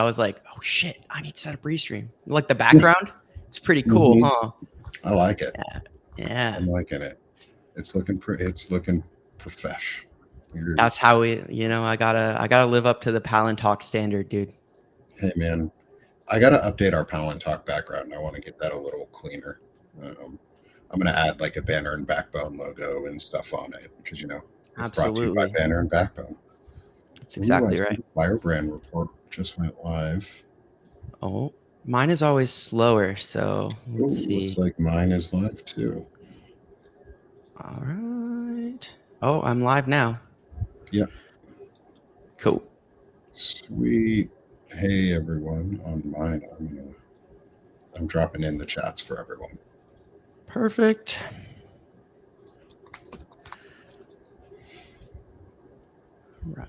I was like, oh shit, I need to set up Restream. Like the background, it's pretty cool, huh? I like it. Yeah. I'm liking it. It's looking profesh. That's how we, I gotta live up to the Palantalk standard, dude. Hey man, I gotta update our Palantalk background. I want to get that a little cleaner. I'm gonna add like a Banner and Backbone logo and stuff on it because it's Absolutely brought to you by Banner and Backbone. That's exactly right. Firebrand Report just went live. Oh, mine is always slower, so let's see. Looks like mine is live too. All right. Oh, I'm live now. Yep. Cool. Sweet. Hey everyone, on mine I'm dropping in the chats for everyone. Perfect. Right.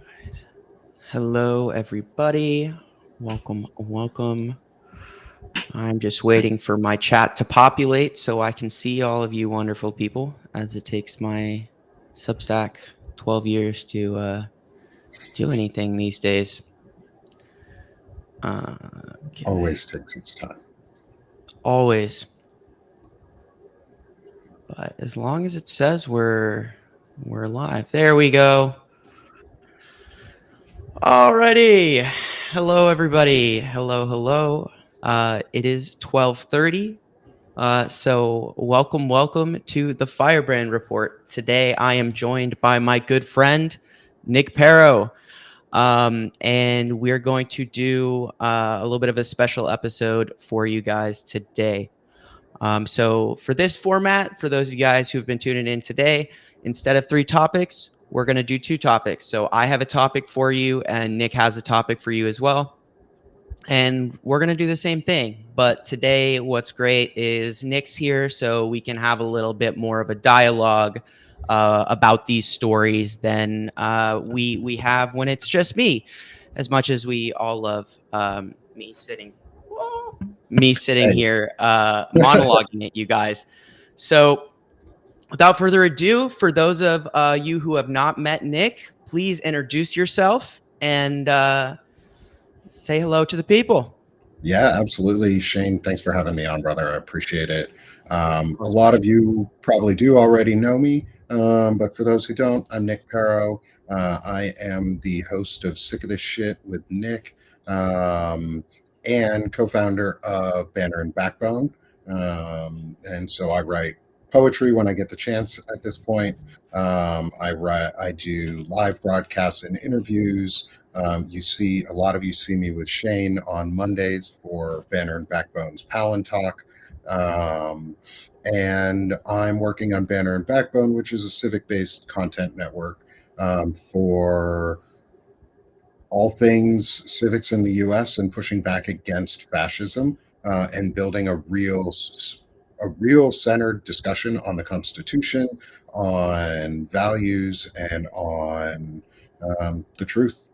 Hello everybody. Welcome. I'm just waiting for my chat to populate so I can see all of you wonderful people, as it takes my Substack 12 years to do anything these days. Always takes its time. Always. But as long as it says we're live. There we go. Alrighty. Hello everybody. Hello. It is 12:30. So welcome to the Firebrand Report. Today I am joined by my good friend Nick Pero. And we're going to do a little bit of a special episode for you guys today. So for this format, for those of you guys who've been tuning in today, instead of 3 topics, we're going to do 2 topics. So I have a topic for you and Nick has a topic for you as well. And we're going to do the same thing. But today, what's great is Nick's here, so we can have a little bit more of a dialogue about these stories than we have when it's just me, as much as we all love me sitting here monologuing at you guys. So without further ado, for those of you who have not met Nick, please introduce yourself and say hello to the people. Yeah, absolutely. Shane, thanks for having me on, brother. I appreciate it. A lot of you probably do already know me, but for those who don't, I'm Nick Pero. I am the host of Sick of This Shit with Nick and co-founder of Banner and Backbone. And so I write poetry when I get the chance at this point. I do live broadcasts and interviews. A lot of you see me with Shane on Mondays for Banner and Backbone's Palantalk. And I'm working on Banner and Backbone, which is a civic-based content network for all things civics in the U.S. and pushing back against fascism and building a real centered discussion on the Constitution, on values, and on the truth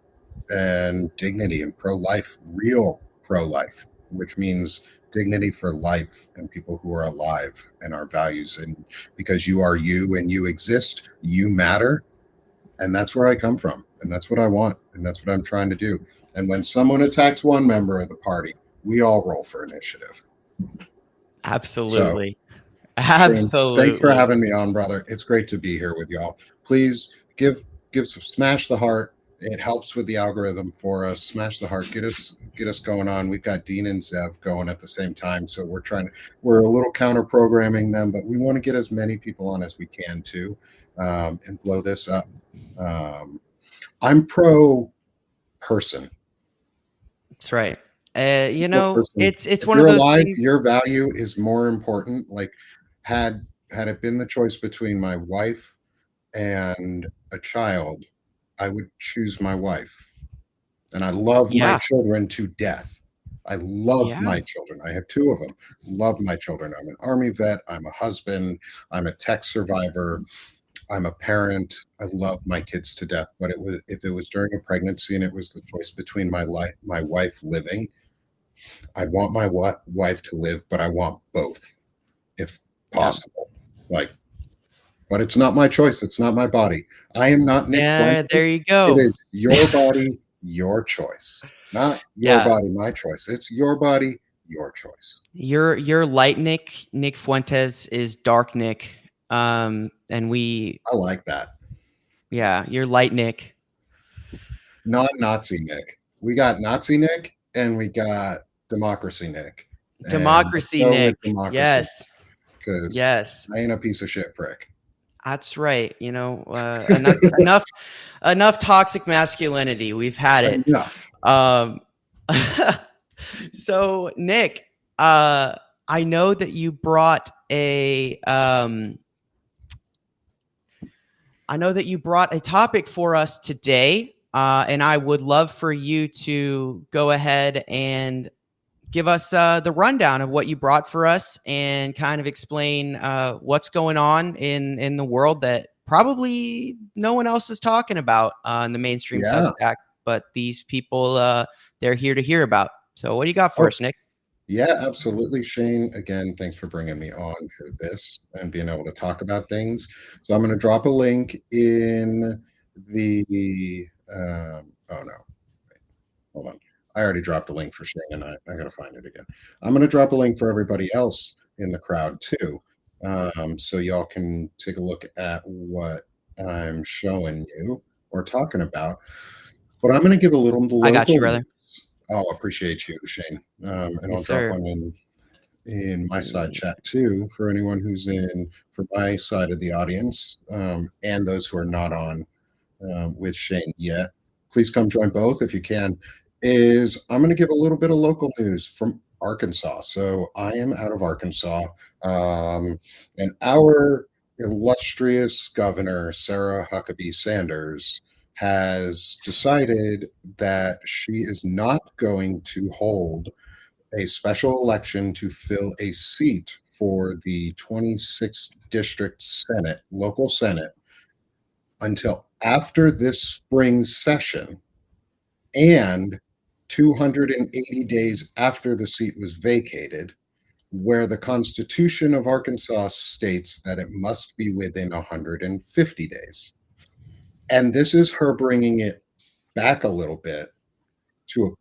and dignity and pro-life, real pro-life, which means dignity for life and people who are alive and our values. And because you are you and you exist, you matter. And that's where I come from. And that's what I want. And that's what I'm trying to do. And when someone attacks one member of the party, we all roll for initiative. Absolutely. So, Absolutely. Thanks for having me on, brother. It's great to be here with y'all. Please smash the heart. It helps with the algorithm for us. Smash the heart. Get us going on. We've got Dean and Zev going at the same time. So we're a little counter programming them, but we want to get as many people on as we can too, and blow this up. I'm pro person. That's right. It's one of those alive, things. Your value is more important. Like had it been the choice between my wife and a child, I would choose my wife. And I love my children to death. I love my children. I have 2 of them. Love my children. I'm an Army vet. I'm a husband. I'm a tech survivor. I'm a parent. I love my kids to death. But if it was during a pregnancy and it was the choice between my wife living, I want my wife to live, but I want both, if possible. But it's not my choice. It's not my body. I am not Nick Fuentes. There you go. It is your body, your choice. Not your Yeah, body, my choice. It's your body, your choice. your light Nick Fuentes is dark Nick, and I like that. yeah, you're light Nick. Not Nazi Nick. We got Nazi Nick and we got Democracy Nick. And let's Democracy go with Nick. Democracy Yes, because yes, I ain't a piece of shit prick. that's right. Enough toxic masculinity. We've had it. Enough. Um, so Nick, uh, I know that you brought a topic for us today, and I would love for you to go ahead and give us the rundown of what you brought for us and kind of explain what's going on in the world that probably no one else is talking about in the mainstream Yeah. Substack, but these people they're here to hear about. So, what do you got for Oh, us, Nick? yeah, absolutely. Shane, again, thanks for bringing me on for this and being able to talk about things. So I'm going to drop a link in the, oh no, hold on. I already dropped a link for Shane and I got to find it again. I'm going to drop a link for everybody else in the crowd too. So y'all can take a look at what I'm showing you or talking about. But I'm going to give a little I got you, local brother. news. Oh, appreciate you, Shane. And I'll Yes, drop sir. one in my side chat too for anyone who's in for my side of the audience and those who are not on with Shane yet. Please come join both if you can. I'm going to give a little bit of local news from Arkansas. So I am out of Arkansas, and our illustrious governor Sarah Huckabee Sanders has decided that she is not going to hold a special election to fill a seat for the 26th District Senate, local Senate, until after this spring's session and 280 days after the seat was vacated, where the Constitution of Arkansas states that it must be within 150 days. And this is her bringing it back a little bit to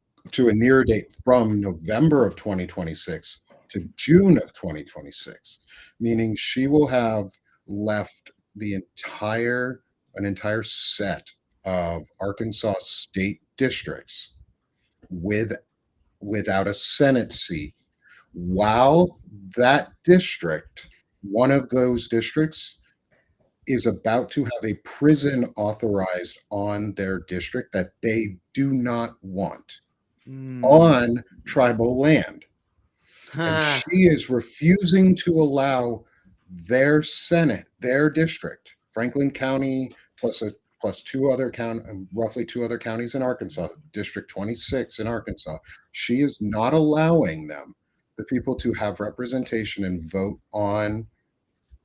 a near date from November of 2026 to June of 2026, meaning she will have left an entire set of Arkansas state districts without a Senate seat, while that district, one of those districts, is about to have a prison authorized on their district that they do not want on tribal land. And she is refusing to allow their Senate, their district, Franklin County, plus roughly two other counties in Arkansas, District 26 in Arkansas. She is not allowing them, the people, to have representation and vote on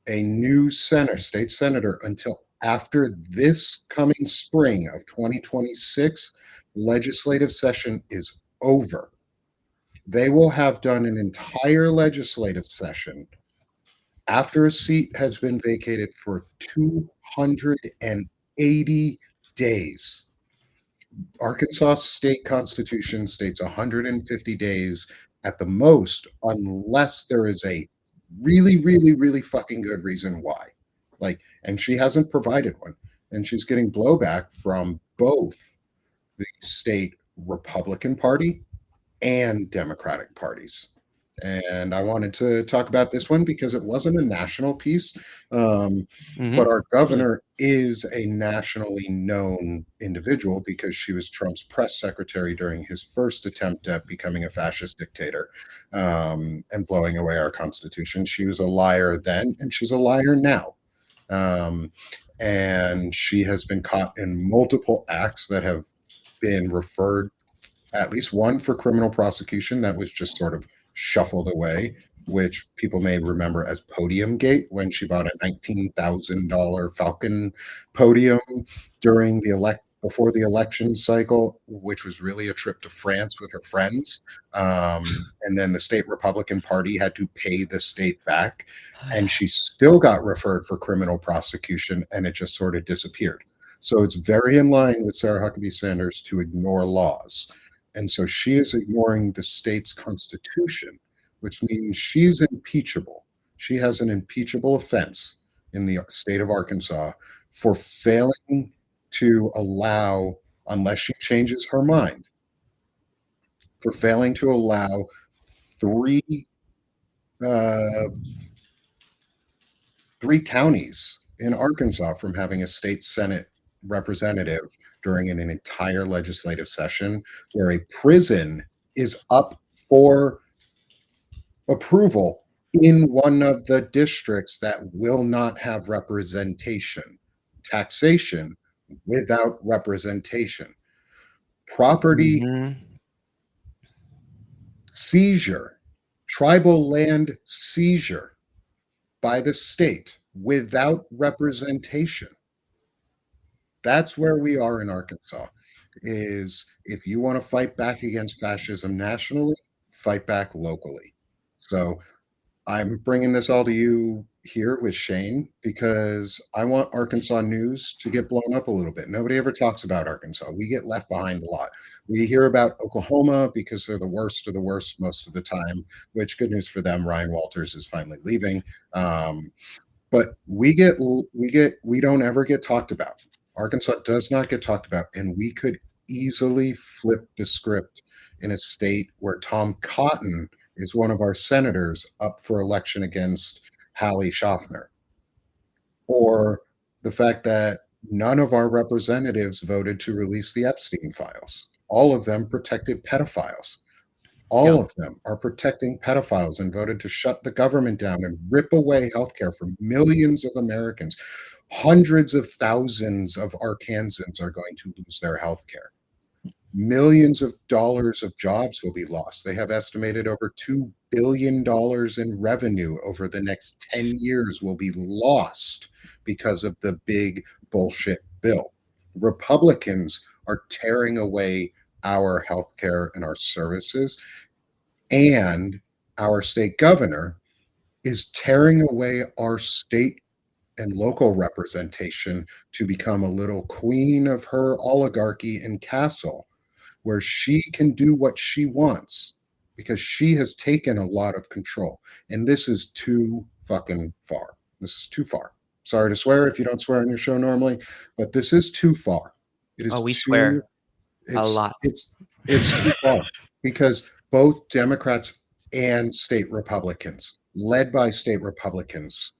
a new state senator until after this coming spring of 2026 legislative session is over. They will have done an entire legislative session after a seat has been vacated for 280 days. Arkansas state constitution states 150 days at the most, unless there is a really, really, really fucking good reason why. And she hasn't provided one. And she's getting blowback from both the state Republican Party and Democratic parties. And I wanted to talk about this one because it wasn't a national piece, but our governor is a nationally known individual because she was Trump's press secretary during his first attempt at becoming a fascist dictator and blowing away our Constitution. She was a liar then, and she's a liar now. And she has been caught in multiple acts that have been referred, at least one for criminal prosecution that was just sort of shuffled away, which people may remember as Podium Gate, when she bought a $19,000 Falcon podium before the election cycle, which was really a trip to France with her friends. And then the state Republican Party had to pay the state back, and she still got referred for criminal prosecution, and it just sort of disappeared. So it's very in line with Sarah Huckabee Sanders to ignore laws. And so she is ignoring the state's constitution, which means she's impeachable. She has an impeachable offense in the state of Arkansas for failing to allow, unless she changes her mind, for failing to allow three uh, three counties in Arkansas from having a state Senate representative during an entire legislative session where a prison is up for approval in one of the districts that will not have representation. Taxation without representation. Property Hmm. seizure, tribal land seizure by the state without representation. That's where we are in Arkansas. Is if you want to fight back against fascism nationally, fight back locally. So I'm bringing this all to you here with Shane because I want Arkansas news to get blown up a little bit. Nobody ever talks about Arkansas. We get left behind a lot. We hear about Oklahoma because they're the worst of the worst most of the time, which good news for them. Ryan Walters is finally leaving. But we don't ever get talked about. Arkansas does not get talked about, and we could easily flip the script in a state where Tom Cotton is one of our senators up for election against Hallie Schaffner, or the fact that none of our representatives voted to release the Epstein files. All of them protected pedophiles. All Yep. of them are protecting pedophiles and voted to shut the government down and rip away healthcare from millions of Americans. Hundreds of thousands of Arkansans are going to lose their healthcare. Millions of dollars of jobs will be lost. They have estimated over $2 billion in revenue over the next 10 years will be lost because of the big bullshit bill. Republicans are tearing away our healthcare and our services, and our state governor is tearing away our state and local representation to become a little queen of her oligarchy and castle where she can do what she wants because she has taken a lot of control. And this is too fucking far. This is too far. Sorry to swear if you don't swear on your show normally, but this is too far. It Oh, is we too swear a lot. it's too far because both Democrats and state Republicans, led by state Republicans,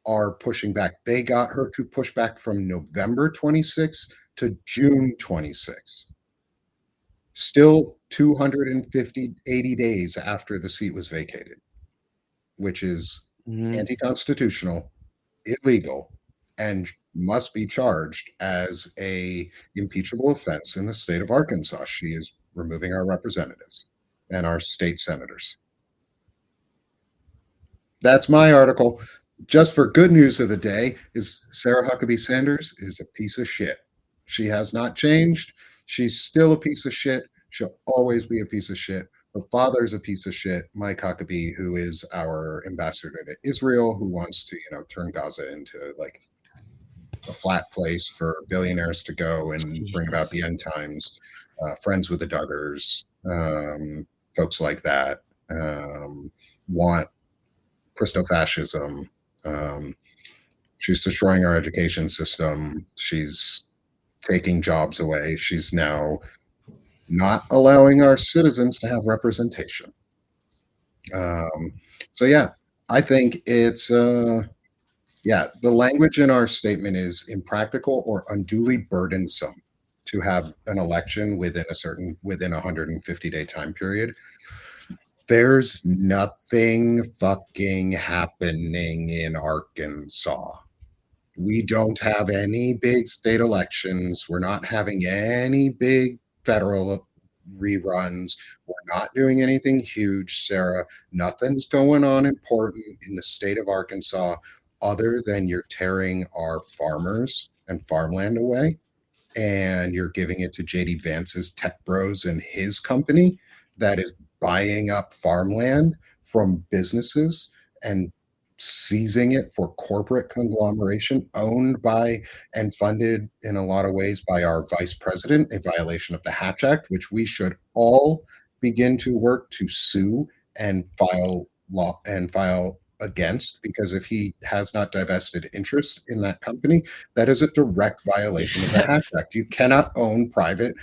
are pushing back. They got her to push back from November 26th to June 26th. Still 80 days after the seat was vacated, which is Hmm. anti-constitutional, illegal, and must be charged as a impeachable offense in the state of Arkansas. She is removing our representatives and our state senators. That's my article. Just for good news of the day is Sarah Huckabee Sanders is a piece of shit. She has not changed. She's still a piece of shit. She'll always be a piece of shit. Her father's a piece of shit, Mike Huckabee, who is our ambassador to Israel, who wants to, turn Gaza into like a flat place for billionaires to go and bring about Jesus. the end times. Friends with the Duggars, folks like that want Christofascism. She's destroying our education system. She's taking jobs away. She's now not allowing our citizens to have representation. So yeah, I think it's the language in our statement is impractical or unduly burdensome to have an election within a 150-day time period. There's nothing fucking happening in Arkansas. We don't have any big state elections. We're not having any big federal reruns. We're not doing anything huge, Sarah. Nothing's going on important in the state of Arkansas other than you're tearing our farmers and farmland away and you're giving it to JD Vance's Tech Bros and his company that is buying up farmland from businesses and seizing it for corporate conglomeration owned by and funded in a lot of ways by our vice president, a violation of the Hatch Act, which we should all begin to work to sue and file against, because if he has not divested interest in that company, that is a direct violation of the Hatch Act. You cannot own private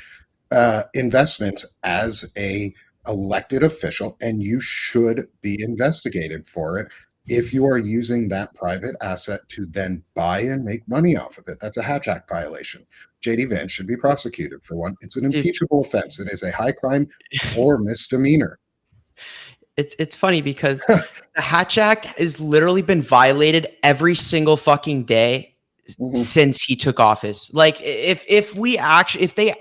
investments as a elected official, and you should be investigated for it if you are using that private asset to then buy and make money off of it. That's a Hatch Act violation. JD Vance should be prosecuted for one. It's an Dude, impeachable offense. It is a high crime or misdemeanor. it's funny because the Hatch Act has literally been violated every single fucking day since he took office. Like if they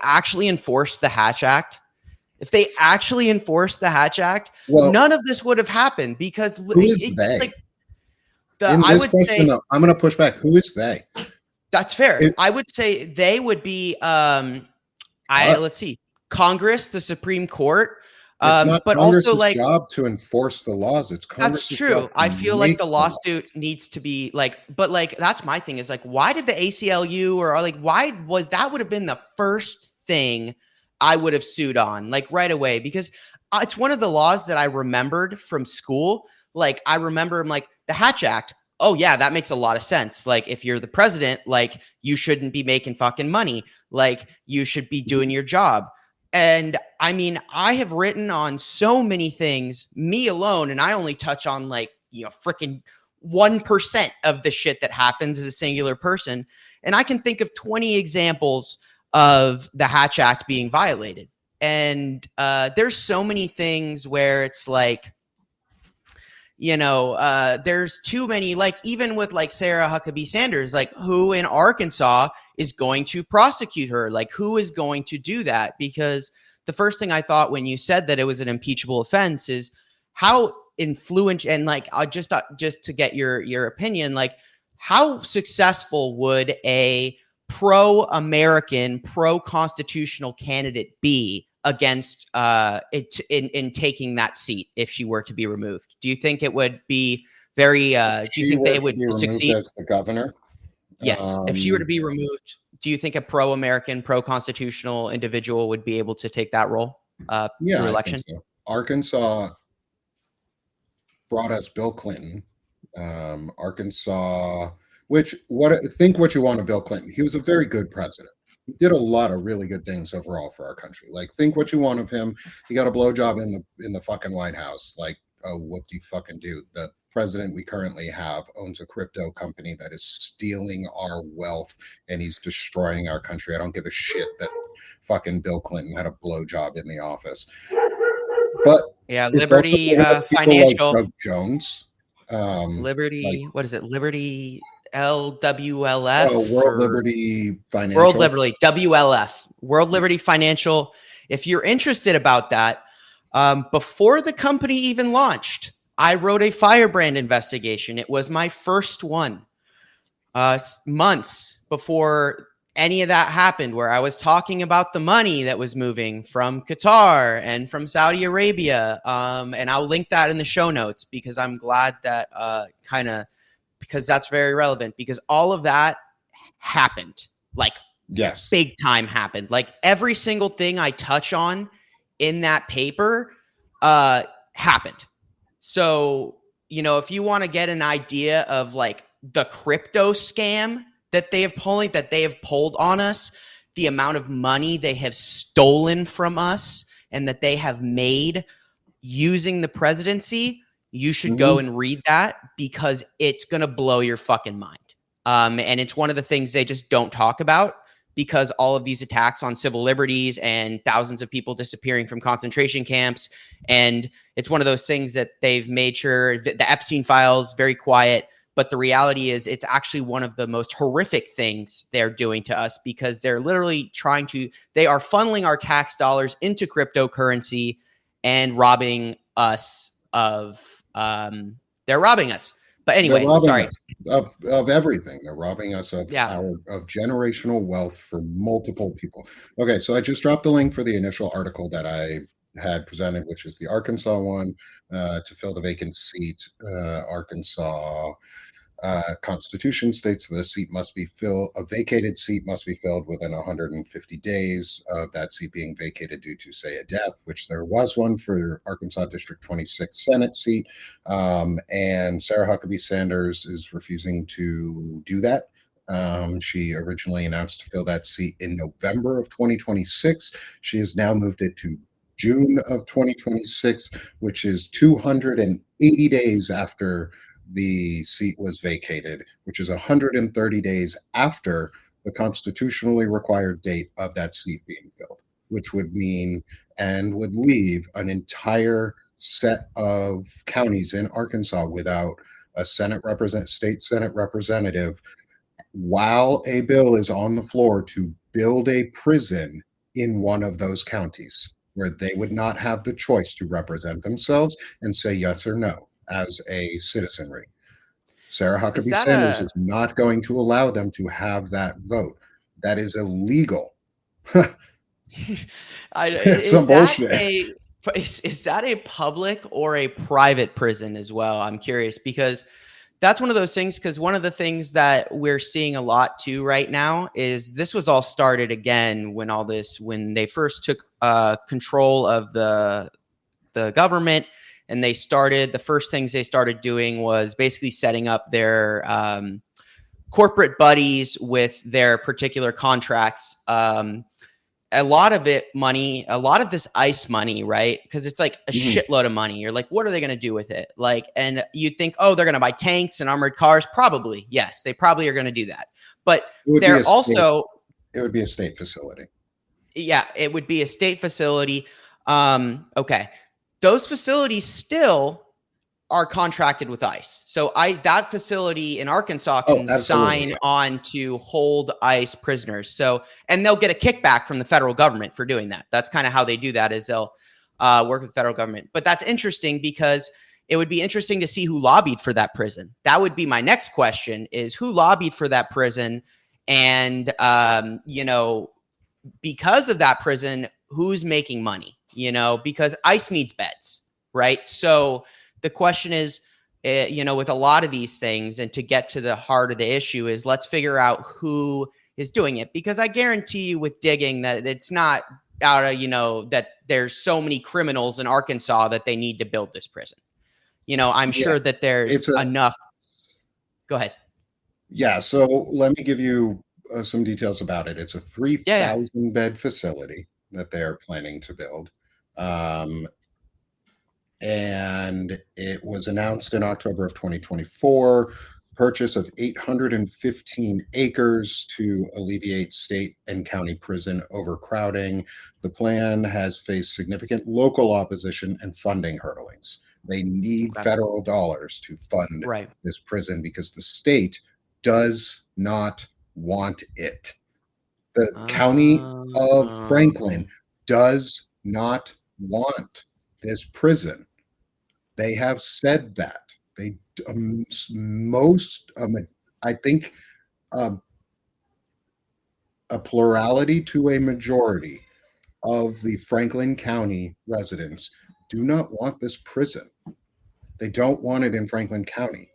actually enforce the Hatch Act, Well, none of this would have happened, because who is they? like I would say, no, I'm going to push back. Who is they? That's fair. I would say they would be let's see, Congress, the Supreme Court. It's not but Congress's also, like, job to enforce the laws. It's Congress's that's true. job to I feel like make the lawsuit needs to be like, but like that's my thing is like, why did the ACLU or like why was that would have been the first thing I would have sued on, like, right away, because it's one of the laws that I remembered from school. Like I remember, I'm like, the Hatch Act. Oh yeah, that makes a lot of sense. Like if you're the president, like you shouldn't be making fucking money. Like you should be doing your job. And I mean, I have written on so many things, me alone, and I only touch on like, freaking 1% of the shit that happens as a singular person. And I can think of 20 examples of the Hatch Act being violated. And there's so many things where it's like, there's too many, like even with like Sarah Huckabee Sanders, like who in Arkansas is going to prosecute her? Like who is going to do that? Because the first thing I thought when you said that it was an impeachable offense is how influential, and like just to get your opinion, like how successful would a pro-American, pro-constitutional candidate be against it in taking that seat if she were to be removed? Do you think it would be very do you think they would succeed as the governor? Yes. If she were to be removed, do you think a pro-American, pro-constitutional individual would be able to take that role through election? I think so. Arkansas brought us Bill Clinton. Arkansas, think what you want of Bill Clinton. He was a very good president. He did a lot of really good things overall for our country. Like, think what you want of him. He got a blowjob in the fucking White House. Like, oh, what do you fucking do? The president we currently have owns a crypto company that is stealing our wealth, and he's destroying our country. I don't give a shit that fucking Bill Clinton had a blowjob in the office. But yeah, Liberty Financial, like Doug Jones, Liberty, what is it? Liberty LWLF. Oh, World Liberty Financial. World Liberty WLF. World Liberty Financial. If you're interested about that, before the company even launched, I wrote a Firebrand investigation. It was my first one, months before any of that happened, where I was talking about the money that was moving from Qatar and from Saudi Arabia. And I'll link that in the show notes, because I'm glad that because that's very relevant, because all of that happened, like, yes, big time happened. Like every single thing I touch on in that paper happened. So, if you want to get an idea of like the crypto scam that they have pulled on us, the amount of money they have stolen from us and that they have made using the presidency, you should go and read that, because it's going to blow your fucking mind. And it's one of the things they just don't talk about, because all of these attacks on civil liberties and thousands of people disappearing from concentration camps. And it's one of those things that they've made sure the Epstein files, very quiet. But the reality is it's actually one of the most horrific things they're doing to us, because they're literally they are funneling our tax dollars into cryptocurrency and robbing us they're robbing us. But anyway, sorry. Of everything. They're robbing us of generational wealth for multiple people. Okay, so I just dropped the link for the initial article that I had presented, which is the Arkansas one, to fill the vacant seat. Arkansas Constitution states that a vacated seat must be filled within 150 days of that seat being vacated due to, say, a death, which there was one for Arkansas District 26 Senate seat. And Sarah Huckabee Sanders is refusing to do that. She originally announced to fill that seat in November of 2026. She has now moved it to June of 2026, which is 280 days after the seat was vacated, which is 130 days after the constitutionally required date of that seat being filled, which would mean and would leave an entire set of counties in Arkansas without a state Senate representative, while a bill is on the floor to build a prison in one of those counties where they would not have the choice to represent themselves and say yes or no as a citizenry. Sarah Is Huckabee that Sanders a is not going to allow them to have that vote. That is illegal. It's some is that bullshit. is that a public or a private prison as well? I'm curious because that's one of those things, because one of the things that we're seeing a lot too right now is this was all started again when they first took control of the government, and the first things they started doing was basically setting up their corporate buddies with their particular contracts. A lot of this ICE money, right? Because it's like a shitload of money. You're like, what are they going to do with it? Like, and you'd think, oh, they're going to buy tanks and armored cars. Probably, yes, they probably are going to do that. But they're also, it would be a state facility. Yeah, it would be a state facility. Okay, those facilities still are contracted with ICE. So that facility in Arkansas can sign on to hold ICE prisoners. So, and they'll get a kickback from the federal government for doing that. That's kind of how they do that, is they'll work with the federal government. But that's interesting because it would be interesting to see who lobbied for that prison. That would be my next question, is who lobbied for that prison? And, because of that prison, who's making money? Because ICE needs beds, right? So the question is, with a lot of these things, and to get to the heart of the issue, is let's figure out who is doing it. Because I guarantee you with digging that it's not out of, that there's so many criminals in Arkansas that they need to build this prison. I'm sure that there's enough. Go ahead. Yeah. So let me give you some details about it. It's a 3,000 bed facility that they're planning to build. And it was announced in October of 2024, purchase of 815 acres to alleviate state and county prison overcrowding. The plan has faced significant local opposition and funding hurdlings. They need federal dollars to fund this prison because the state does not want it. The county of Franklin does not want this prison. They have said that. They I think a plurality to a majority of the Franklin County residents do not want this prison. They don't want it in Franklin County.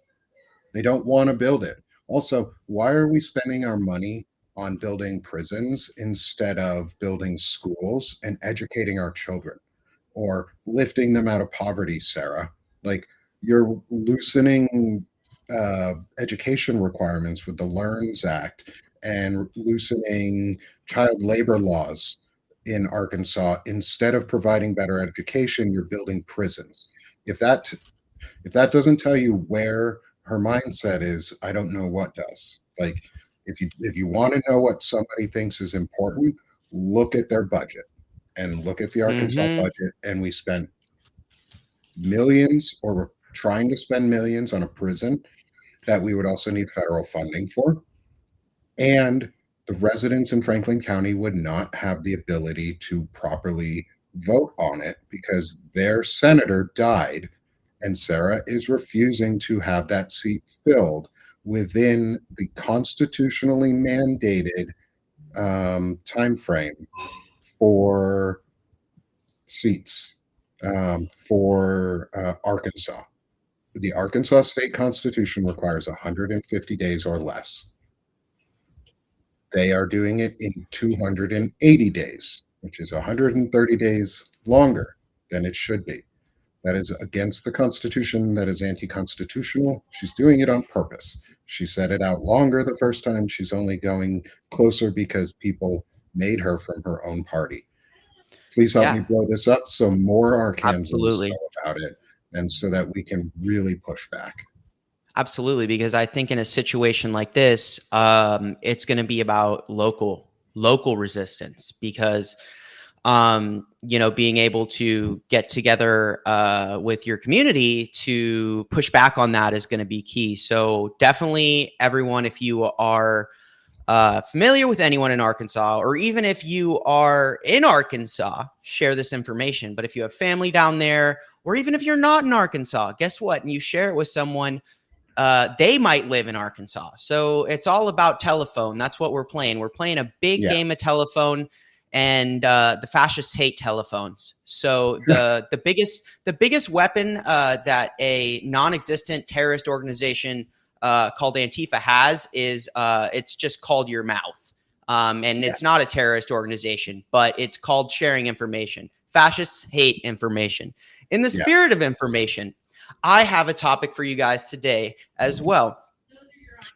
They don't want to build it. Also, why are we spending our money on building prisons instead of building schools and educating our children or lifting them out of poverty, Sarah? Like, you're loosening education requirements with the LEARNS Act and loosening child labor laws in Arkansas. Instead of providing better education, you're building prisons. If that doesn't tell you where her mindset is, I don't know what does. Like, if you want to know what somebody thinks is important, look at their budget and look at the Arkansas budget. And we spent millions, or we're trying to spend millions on a prison that we would also need federal funding for. And the residents in Franklin County would not have the ability to properly vote on it because their senator died, and Sarah is refusing to have that seat filled within the constitutionally mandated time frame for seats for Arkansas. The Arkansas state constitution requires 150 days or less. They are doing it in 280 days, which is 130 days longer than it should be. That is against the Constitution. That is anti-constitutional. She's doing it on purpose. She said it out longer the first time. She's only going closer because people made her from her own party. Please help me blow this up so more Arkansans know about it, and so that we can really push back. Absolutely, because I think in a situation like this, it's going to be about local resistance, because being able to get together with your community to push back on that is going to be key. So definitely, everyone, if you are familiar with anyone in Arkansas, or even if you are in Arkansas, share this information. But if you have family down there, or even if you're not in Arkansas, guess what? And you share it with someone, they might live in Arkansas. So it's all about telephone. That's what we're playing. We're playing a big game of telephone, and the fascists hate telephones. So the biggest weapon that a non-existent terrorist organization called Antifa has is it's just called your mouth. And it's not a terrorist organization, but it's called sharing information. Fascists hate information. In the spirit of information, I have a topic for you guys today as well.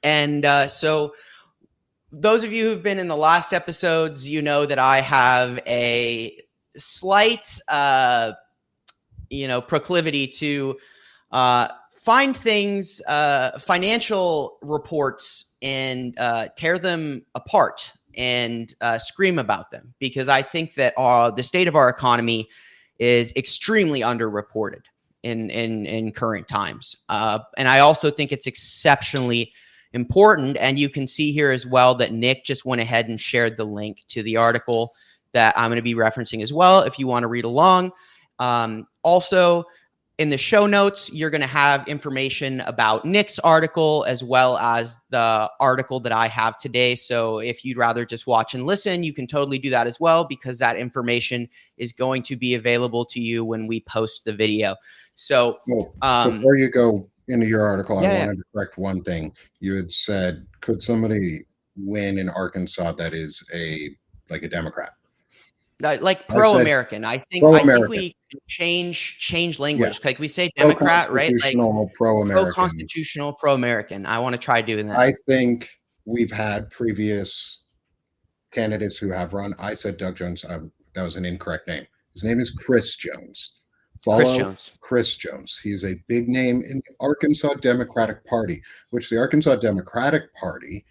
And so those of you who've been in the last episodes, you know that I have a slight, proclivity to find things, financial reports, and tear them apart and scream about them, because I think that the state of our economy is extremely underreported in current times. And I also think it's exceptionally important. And you can see here as well that Nick just went ahead and shared the link to the article that I'm going to be referencing as well, if you want to read along. Also, in the show notes, you're going to have information about Nick's article as well as the article that I have today. So if you'd rather just watch and listen, you can totally do that as well, because that information is going to be available to you when we post the video. So before you go into your article, I wanted to correct one thing. You had said, could somebody win in Arkansas that is a Democrat? Like pro-American. I think we can change language. Like we say Democrat, right? Like pro-American. Pro-constitutional, pro-American. I want to try doing that. I think we've had previous candidates who have run. I said Doug Jones. That was an incorrect name. His name is Chris Jones. Chris Jones. He's a big name in the Arkansas Democratic Party, which the Arkansas Democratic Party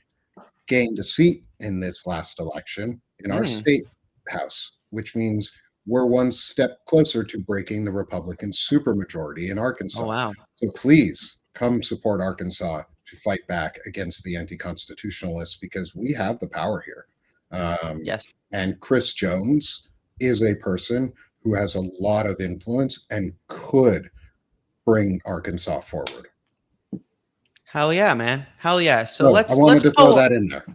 gained a seat in this last election in our state house, which means we're one step closer to breaking the Republican supermajority in Arkansas. Oh, wow. So please come support Arkansas to fight back against the anti-constitutionalists, because we have the power here. Yes. And Chris Jones is a person who has a lot of influence and could bring Arkansas forward. Hell yeah, man. Hell yeah. So I wanted to throw that in there.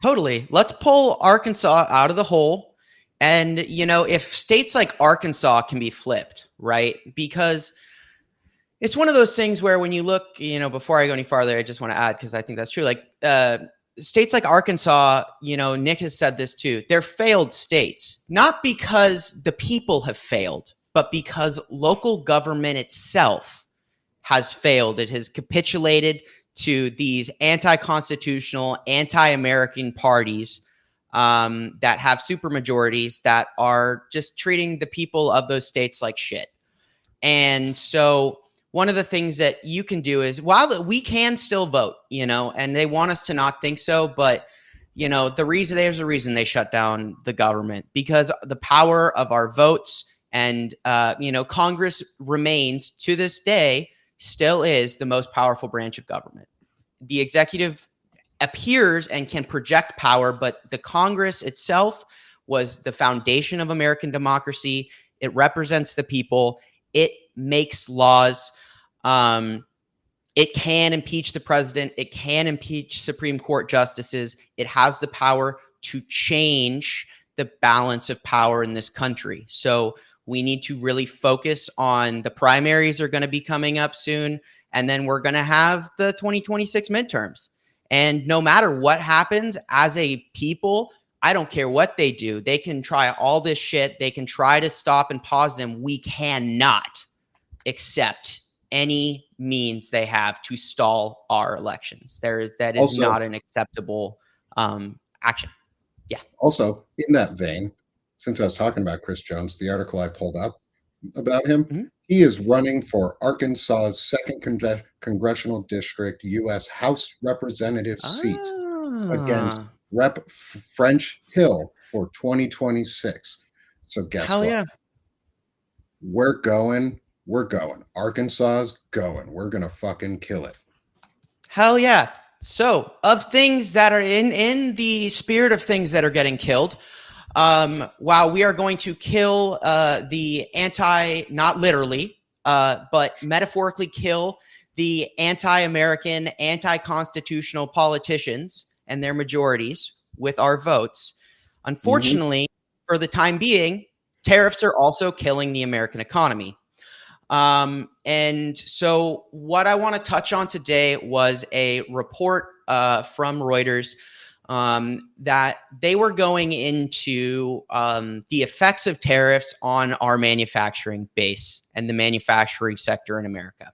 Totally. Let's pull Arkansas out of the hole. And, if states like Arkansas can be flipped, right? Because it's one of those things where when you look, before I go any farther, I just want to add, because I think that's true. Like states like Arkansas, Nick has said this too. They're failed states, not because the people have failed, but because local government itself has failed. It has capitulated to these anti-constitutional, anti-American parties that have supermajorities that are just treating the people of those states like shit. And so one of the things that you can do is, while we can still vote, and they want us to not think so, but there's a reason they shut down the government, because the power of our votes and Congress remains, to this day, still is the most powerful branch of government. The executive appears and can project power, but the Congress itself was the foundation of American democracy. It represents the people. It makes laws. It can impeach the president. It can impeach Supreme Court justices. It has the power to change the balance of power in this country. So We need to really focus on the primaries are going to be coming up soon. And then we're going to have the 2026 midterms. And no matter what happens as a people, I don't care what they do. They can try all this shit. They can try to stop and pause them. We cannot accept any means they have to stall our elections. That is Also, not an acceptable action. Yeah. Also, in that vein, since I was talking about Chris Jones, the article I pulled up about him, Mhm. he is running for Arkansas's second congressional district U.S. House Representative seat against Ah, Rep. French Hill for 2026. So guess hell what? yeah. We're going. We're going. Arkansas's going. We're going to fucking kill it. Hell yeah. So, of things that are in the spirit of things that are getting killed, while we are going to kill the not literally, but metaphorically kill the anti-American, anti-constitutional politicians and their majorities with our votes. Mhm. Unfortunately, for the time being, tariffs are also killing the American economy. And so, what I want to touch on today was a report from Reuters that they were going into the effects of tariffs on our manufacturing base and the manufacturing sector in America.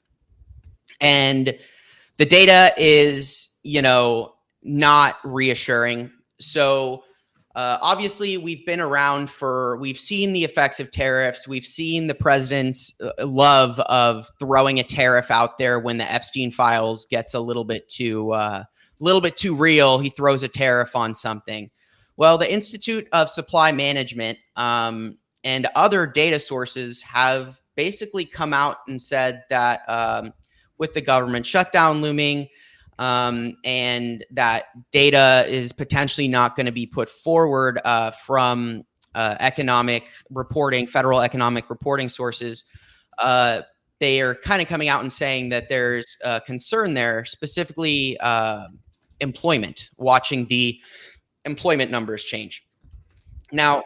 And the data is, not reassuring. So, obviously, we've been around we've seen the effects of tariffs. We've seen the president's love of throwing a tariff out there when the Epstein files gets a little bit too real. He throws a tariff on something. Well, the Institute of Supply Management and other data sources have basically come out and said that with the government shutdown looming, and that data is potentially not going to be put forward from economic reporting, federal economic reporting sources. They are kind of coming out and saying that there's a concern there, specifically employment, watching the employment numbers change. Now,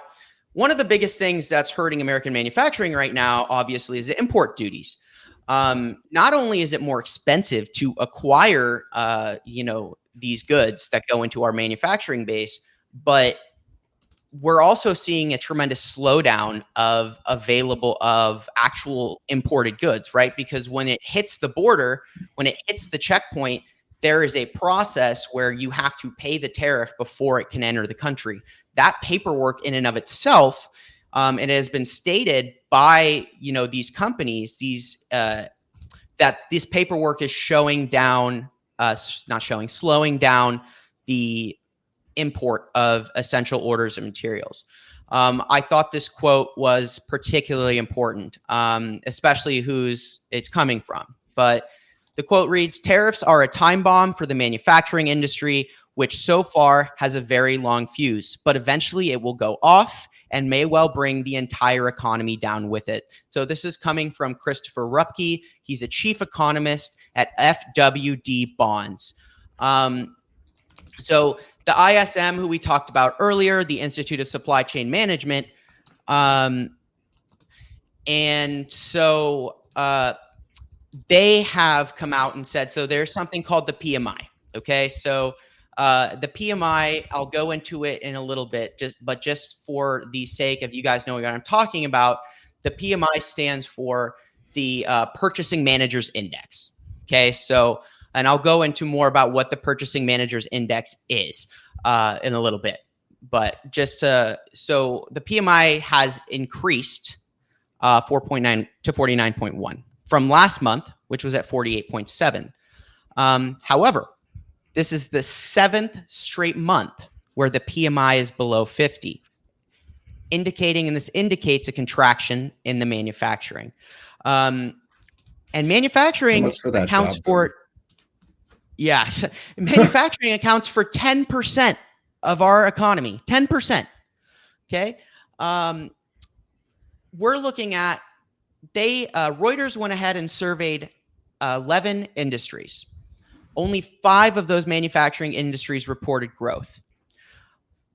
one of the biggest things that's hurting American manufacturing right now, obviously, is the import duties. Not only is it more expensive to acquire, these goods that go into our manufacturing base, but we're also seeing a tremendous slowdown of actual imported goods, right? Because when it hits the border, when it hits the checkpoint, there is a process where you have to pay the tariff before it can enter the country. That paperwork in and of itself, and it has been stated by these companies, that this paperwork is slowing down the import of essential orders and materials. I thought this quote was particularly important, especially who's it's coming from. But the quote reads, "Tariffs are a time bomb for the manufacturing industry, which so far has a very long fuse, but eventually it will go off and may well bring the entire economy down with it." So this is coming from Christopher Rupke. He's a chief economist at FWD Bonds. So the ISM, who we talked about earlier, the Institute of Supply Chain Management, and so they have come out and said, so there's something called the PMI. Okay, so the PMI, I'll go into it in a little bit, just for the sake of you guys knowing what I'm talking about, the PMI stands for the Purchasing Managers Index. Okay, so, and I'll go into more about what the Purchasing Managers Index is in a little bit. But so the PMI has increased 4.9 to 49.1 from last month, which was at 48.7. However, this is the 7th straight month where the PMI is below 50, and this indicates a contraction in the manufacturing. And manufacturing So for accounts for, yes, manufacturing accounts for 10% of our economy, 10%. Okay. We're looking at, Reuters went ahead and surveyed 11 industries. Only 5 of those manufacturing industries reported growth.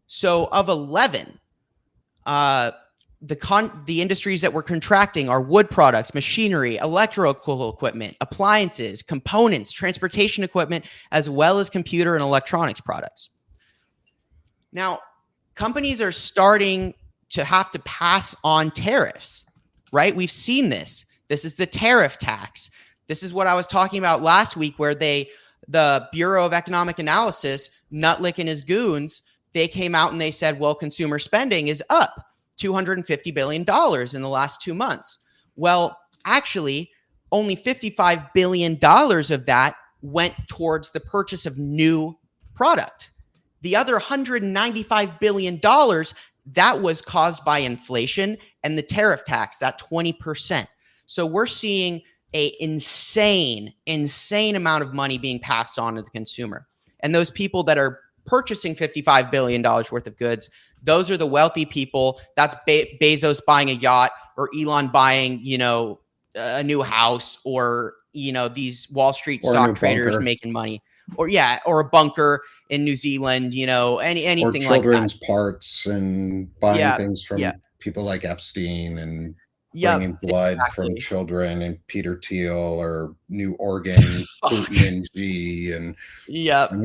So of 11, the industries that were contracting are wood products, machinery, electrical equipment, appliances, components, transportation equipment, as well as computer and electronics products. Now, companies are starting to have to pass on tariffs, right? We've seen this. This is the tariff tax. This is what I was talking about last week, where the Bureau of Economic Analysis, Nutlick and his goons, they came out and they said, well, consumer spending is up $250 billion in the last 2 months. Well, actually, only $55 billion of that went towards the purchase of new product. The other $195 billion, that was caused by inflation and the tariff tax, that 20%. So we're seeing an insane amount of money being passed on to the consumer. And those people that are purchasing $55 billion worth of goods, those are the wealthy people. That's Bezos buying a yacht, or Elon buying, a new house, or, these Wall Street stock traders making money, or a bunker in New Zealand, anything like that. Or children's parts and buying things from people like Epstein and bringing blood from children, and Peter Thiel, or New Organ, Putin, and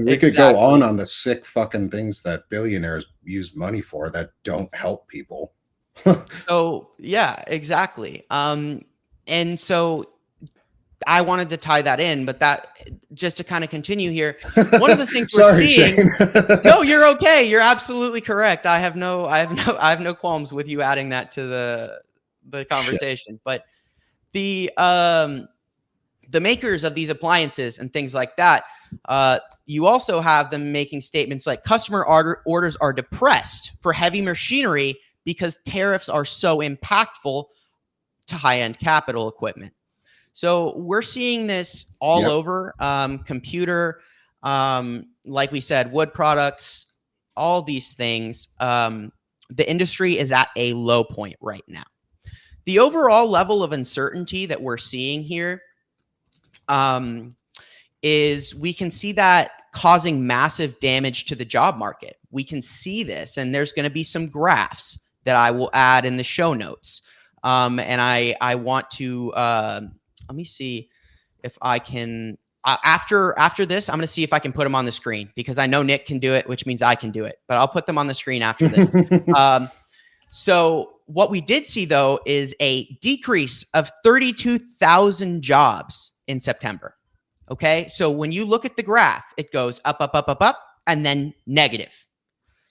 we could go on the sick fucking things that billionaires use money for that don't help people. So yeah, exactly. And so I wanted to tie that in, but that just to kind of continue here. One of the things we're seeing. No, you're okay. You're absolutely correct. I have no qualms with you adding that to the conversation. Shit. But the makers of these appliances and things like that, you also have them making statements like customer orders are depressed for heavy machinery because tariffs are so impactful to high-end capital equipment. So we're seeing this all over, computer, like we said, wood products, all these things. The industry is at a low point right now. The overall level of uncertainty that we're seeing here is we can see that causing massive damage to the job market. We can see this, and there's going to be some graphs that I will add in the show notes. And I want to, let me see if I can, after this, I'm going to see if I can put them on the screen, because I know Nick can do it, which means I can do it, but I'll put them on the screen after this. So what we did see, though, is a decrease of 32,000 jobs in September. Okay. So when you look at the graph, it goes up, up, up, up, up, and then negative.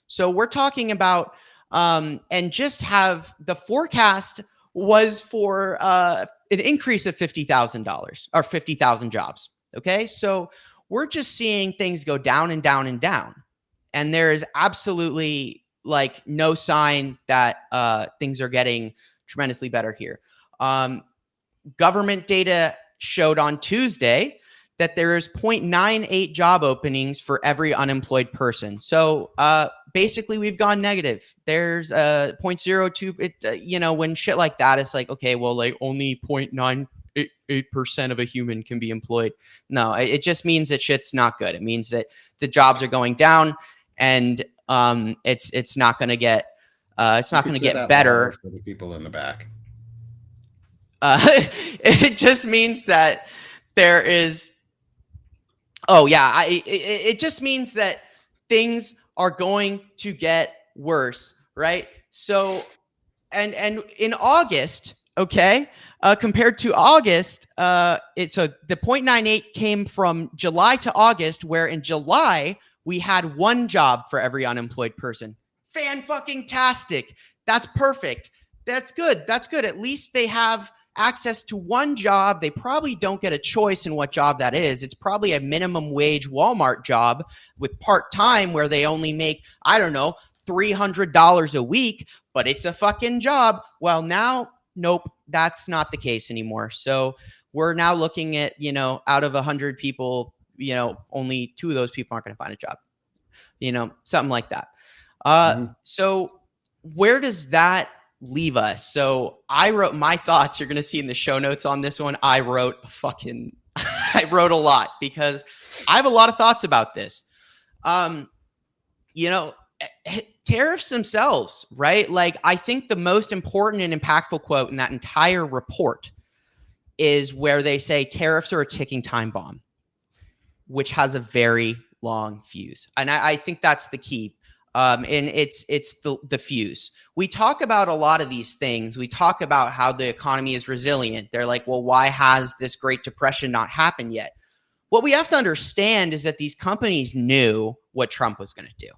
So we're talking about, and just have the forecast was for an increase of $50,000 or 50,000 jobs. Okay. So we're just seeing things go down and down and down. And there is absolutely like no sign that things are getting tremendously better here. Government data showed on Tuesday that there is 0.98 job openings for every unemployed person. So basically we've gone negative. There's 0.02. When shit like that, it's like, okay, well, like only 0.98% of a human can be employed. No, it just means that shit's not good. It means that the jobs are going down, and it's not going to get better for the people in the back. It just means that there is. Oh yeah, it just means that things are going to get worse, right? So, and in August, okay, compared to August, so the 0.98 came from July to August, where in July we had one job for every unemployed person. Fan-fucking-tastic. That's perfect. That's good. That's good. At least they have access to one job. They probably don't get a choice in what job that is. It's probably a minimum wage Walmart job with part-time where they only make, I don't know, $300 a week, but it's a fucking job. Well, now, nope, that's not the case anymore. So we're now looking at, out of 100 people, only 2 of those people aren't going to find a job, something like that. So where does that leave us? So I wrote my thoughts. You're going to see in the show notes on this one. I wrote a lot because I have a lot of thoughts about this. tariffs themselves, right? Like, I think the most important and impactful quote in that entire report is where they say tariffs are a ticking time bomb, which has a very long fuse. And I think that's the key. And it's the fuse. We talk about a lot of these things. We talk about how the economy is resilient. They're like, well, why has this Great Depression not happened yet? What we have to understand is that these companies knew what Trump was going to do.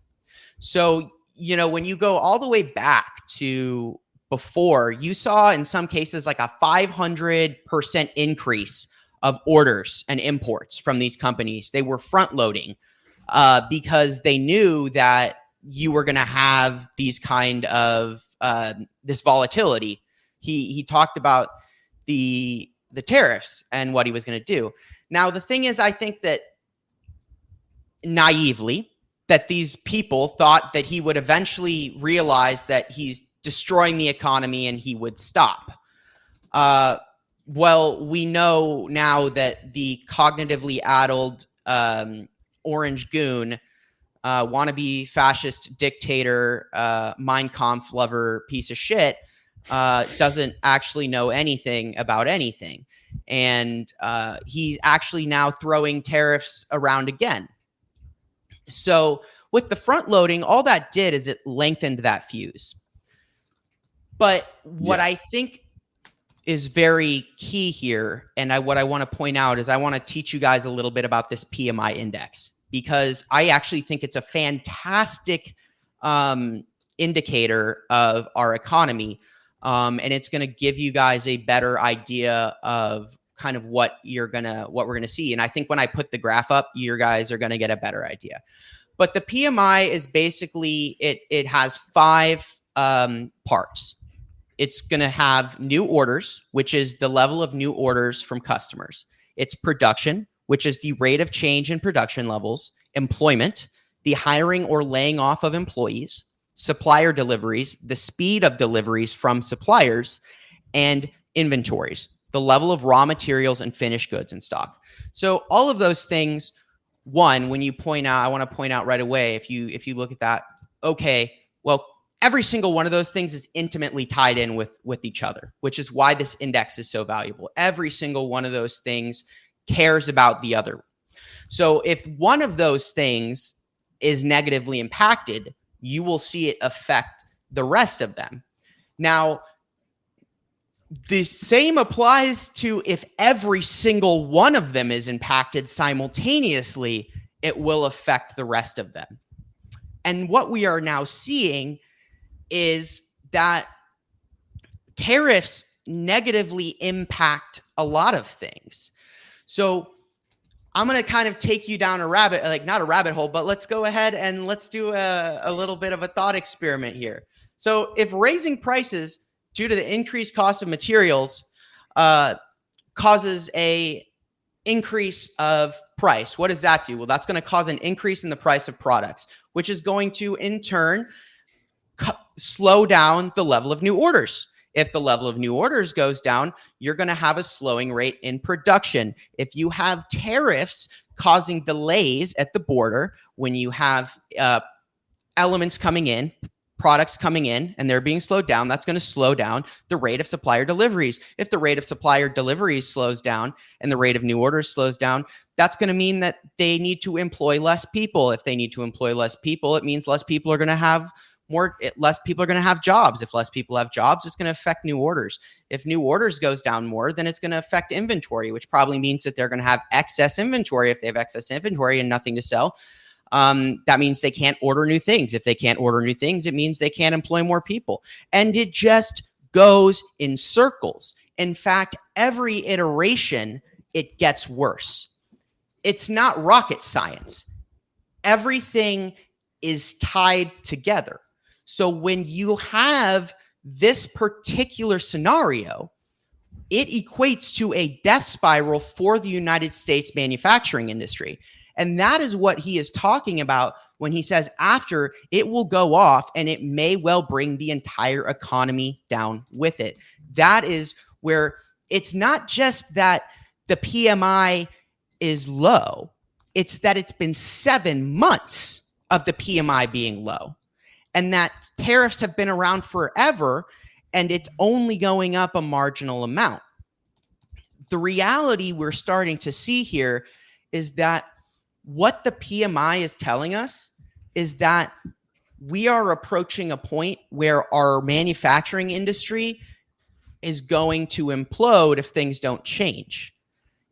So, when you go all the way back to before, you saw in some cases like a 500% increase of orders and imports from these companies. They were front loading because they knew that you were going to have these kind of this volatility. He talked about the tariffs and what he was going to do. Now, the thing is, I think that naively, that these people thought that he would eventually realize that he's destroying the economy and he would stop. Well, we know now that the cognitively addled orange goon, wannabe fascist dictator, Mein Kampf lover piece of shit, doesn't actually know anything about anything. And he's actually now throwing tariffs around again. So with the front loading, all that did is it lengthened that fuse. But what I think is very key here, and what I want to point out is I want to teach you guys a little bit about this PMI index, because I actually think it's a fantastic indicator of our economy, and it's going to give you guys a better idea of kind of what we're gonna see. And I think when I put the graph up, you guys are going to get a better idea. But the PMI is basically it has 5 parts. It's going to have new orders, which is the level of new orders from customers. It's production, which is the rate of change in production levels. Employment, the hiring or laying off of employees. Supplier deliveries, the speed of deliveries from suppliers. And inventories, the level of raw materials and finished goods in stock. So all of those things, when you point out, I want to point out right away, if you look at that, okay, well, every single one of those things is intimately tied in with each other, which is why this index is so valuable. Every single one of those things cares about the other. So if one of those things is negatively impacted, you will see it affect the rest of them. Now, the same applies to if every single one of them is impacted simultaneously, it will affect the rest of them. And what we are now seeing is that tariffs negatively impact a lot of things. So I'm going to kind of take you down not a rabbit hole, but let's go ahead and let's do a little bit of a thought experiment here. So if raising prices due to the increased cost of materials causes a increase of price, what does that do? Well, that's going to cause an increase in the price of products, which is going to in turn slow down the level of new orders. If the level of new orders goes down, you're going to have a slowing rate in production. If you have tariffs causing delays at the border, when you have elements coming in, products coming in, and they're being slowed down, that's going to slow down the rate of supplier deliveries. If the rate of supplier deliveries slows down and the rate of new orders slows down, that's going to mean that they need to employ less people. If they need to employ less people, it means less people are going to have jobs. If less people have jobs, it's going to affect new orders. If new orders goes down more, then it's going to affect inventory, which probably means that they're going to have excess inventory. If they have excess inventory and nothing to sell, that means they can't order new things. If they can't order new things, it means they can't employ more people. And it just goes in circles. In fact, every iteration, it gets worse. It's not rocket science. Everything is tied together. So when you have this particular scenario, it equates to a death spiral for the United States manufacturing industry. And that is what he is talking about when he says after it will go off and it may well bring the entire economy down with it. That is where it's not just that the PMI is low, it's that it's been 7 months of the PMI being low. and that tariffs have been around forever and it's only going up a marginal amount. The reality we're starting to see here is that what the PMI is telling us is that we are approaching a point where our manufacturing industry is going to implode if things don't change.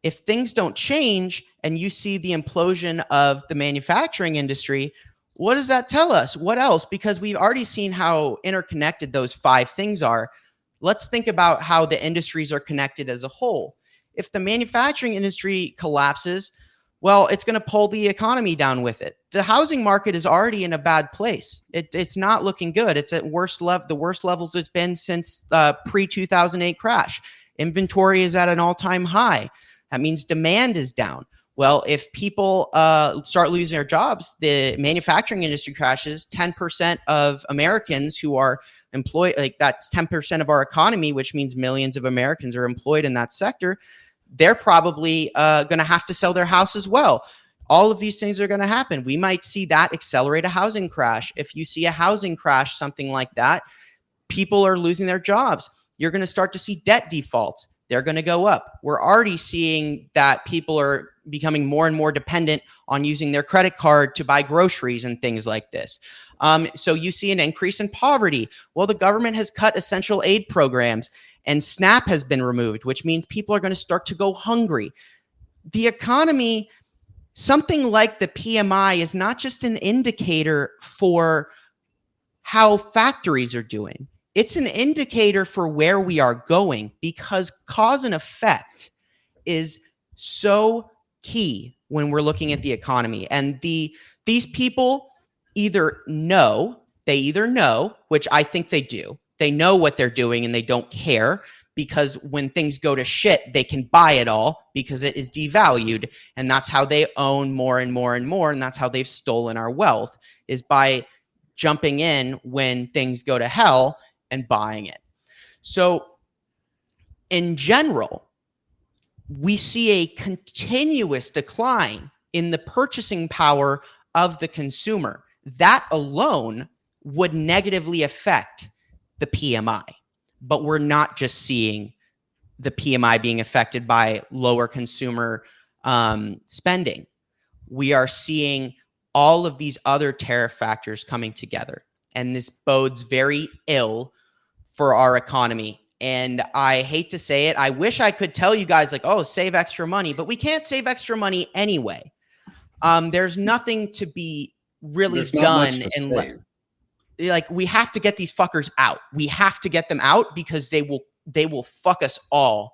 If things don't change and you see the implosion of the manufacturing industry, what does that tell us? What else? Because we've already seen how interconnected those 5 things are. Let's think about how the industries are connected as a whole. If the manufacturing industry collapses, well, it's going to pull the economy down with it. The housing market is already in a bad place. It's not looking good. It's at the worst levels it's been since pre-2008 crash. Inventory is at an all-time high. That means demand is down. Well, if people start losing their jobs, the manufacturing industry crashes, 10% of Americans who are employed, like that's 10% of our economy, which means millions of Americans are employed in that sector. They're probably going to have to sell their house as well. All of these things are going to happen. We might see that accelerate a housing crash. If you see a housing crash, something like that, people are losing their jobs. You're going to start to see debt defaults. They're going to go up. We're already seeing that people are becoming more and more dependent on using their credit card to buy groceries and things like this. So you see an increase in poverty. Well, the government has cut essential aid programs and SNAP has been removed, which means people are going to start to go hungry. The economy, something like the PMI, is not just an indicator for how factories are doing. It's an indicator for where we are going, because cause and effect is so key when we're looking at the economy. And these people either know, which I think they do. They know what they're doing and they don't care, because when things go to shit, they can buy it all because it is devalued. And that's how they own more and more and more. And that's how they've stolen our wealth, is by jumping in when things go to hell and buying it. So in general, we see a continuous decline in the purchasing power of the consumer. That alone would negatively affect the PMI. But we're not just seeing the PMI being affected by lower consumer spending. We are seeing all of these other tariff factors coming together. And this bodes very ill for our economy. And I hate to say it. I wish I could tell you guys, like, oh, save extra money, but we can't save extra money anyway. There's nothing to be really done. And like, we have to get these fuckers out. We have to get them out, because they will fuck us all.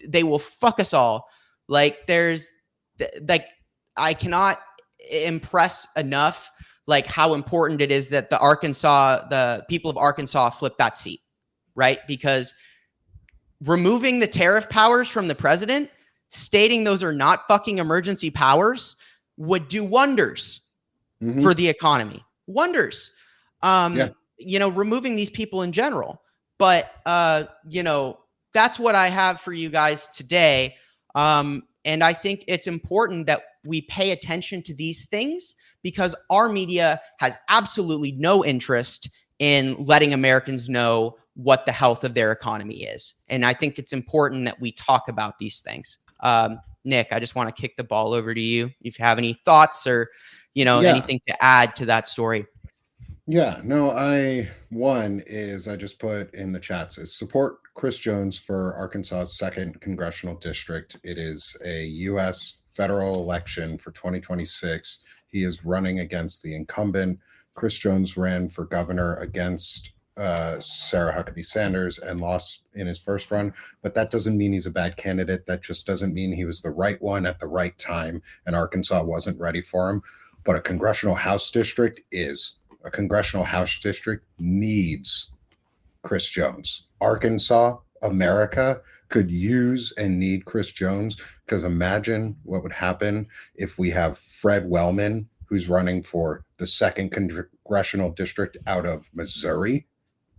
They will fuck us all. Like, I cannot impress enough, like, how important it is that the people of Arkansas flip that seat, right? Because removing the tariff powers from the president, stating those are not fucking emergency powers, would do wonders for the economy. Wonders. Removing these people in general. But, that's what I have for you guys today. And I think it's important that we pay attention to these things, because our media has absolutely no interest in letting Americans know what the health of their economy is. And I think it's important that we talk about these things. Nick, I just want to kick the ball over to you if you have any thoughts or, anything to add to that story. Yeah, no, I just put in the chats is support Chris Jones for Arkansas's 2nd congressional district. It is a U.S. federal election for 2026. He is running against the incumbent. Chris Jones ran for governor against Sarah Huckabee Sanders and lost in his first run, but that doesn't mean he's a bad candidate. That just doesn't mean he was the right one at the right time, and Arkansas wasn't ready for him. But a congressional House district is. A congressional House district needs Chris Jones. Arkansas, America could use and need Chris Jones, because imagine what would happen if we have Fred Wellman, who's running for the 2nd congressional district out of Missouri,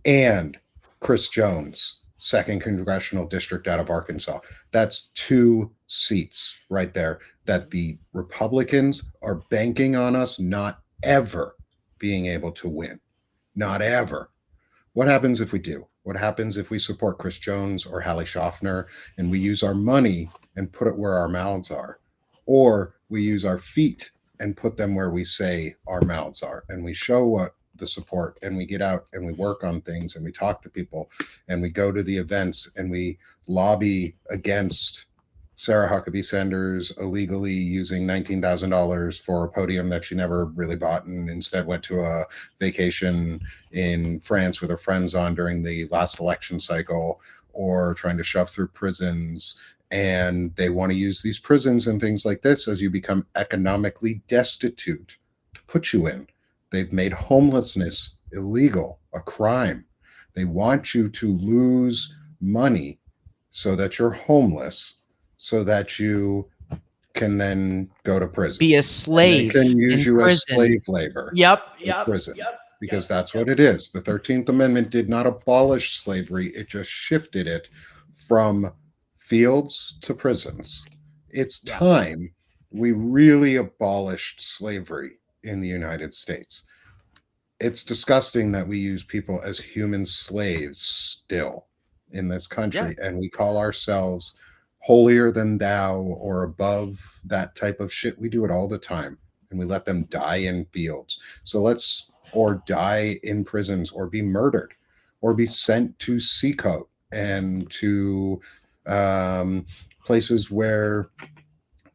and Chris Jones, 2nd congressional district out of Arkansas. That's 2 seats right there that the Republicans are banking on us not ever being able to win. Not ever. What happens if we do? What happens if we support Chris Jones or Hallie Schaffner and we use our money and put it where our mouths are? Or we use our feet and put them where we say our mouths are, and we show what the support, and we get out and we work on things and we talk to people and we go to the events and we lobby against Sarah Huckabee Sanders illegally using $19,000 for a podium that she never really bought and instead went to a vacation in France with her friends on during the last election cycle, or trying to shove through prisons. And they want to use these prisons and things like this as you become economically destitute to put you in. They've made homelessness illegal, a crime. They want you to lose money so that you're homeless, so that you can then go to prison. Be a They slave can use in you as prison. slave labor Yep. in prison, because that's what it is. The 13th Amendment did not abolish slavery. It just shifted it from fields to prisons. It's time we really abolished slavery in the United States. It's disgusting that we use people as human slaves still in this country, and we call ourselves holier than thou or above that type of shit. We do it all the time, and we let them die in fields. So let's, or die in prisons, or be murdered, or be sent to Seacoast and to places where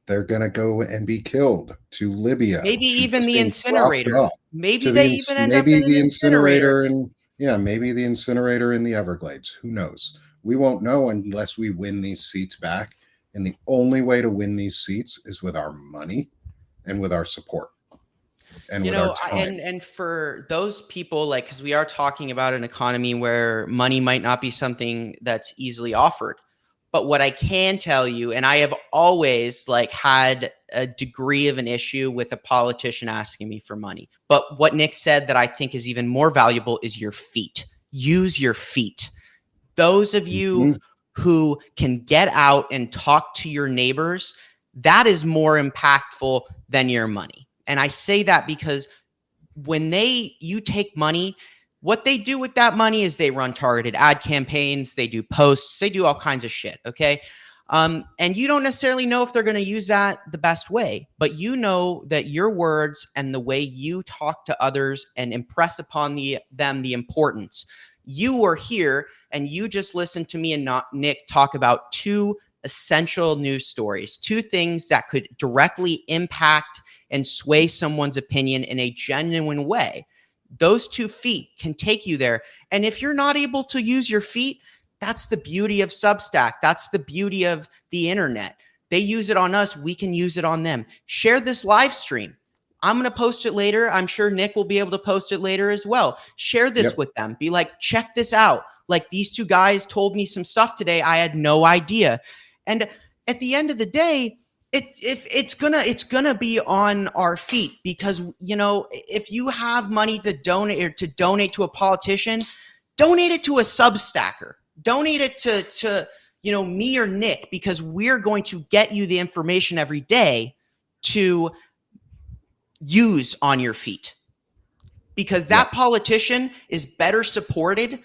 they're going to go and be killed, to Libya, Maybe to even just the being incinerator. propped up, Maybe to they the even end up maybe in an the incinerator. incinerator, and maybe the incinerator in the Everglades. Who knows? We won't know unless we win these seats back. And the only way to win these seats is with our money and with our support and with our time. And for those people, like, because we are talking about an economy where money might not be something that's easily offered. But what I can tell you, and I have always like had a degree of an issue with a politician asking me for money. But what Nick said that I think is even more valuable is your feet. Use your feet. Those of you who can get out and talk to your neighbors, that is more impactful than your money. And I say that because when you take money, what they do with that money is they run targeted ad campaigns, they do posts, they do all kinds of shit. Okay. And you don't necessarily know if they're going to use that the best way, but you know that your words and the way you talk to others and impress upon them the importance. You were here and you just listened to me and Nick talk about two essential news stories, two things that could directly impact and sway someone's opinion in a genuine way. Those 2 feet can take you there. And if you're not able to use your feet, that's the beauty of Substack. That's the beauty of the internet. They use it on us. We can use it on them. Share this live stream. I'm going to post it later. I'm sure Nick will be able to post it later as well. Share this with them. Be like, check this out. Like, these 2 guys told me some stuff today I had no idea. And at the end of the day, it's gonna be on our feet, because if you have money to donate to a politician, donate it to a Substacker, donate it to me or Nick, because we're going to get you the information every day to use on your feet, because that politician is better supported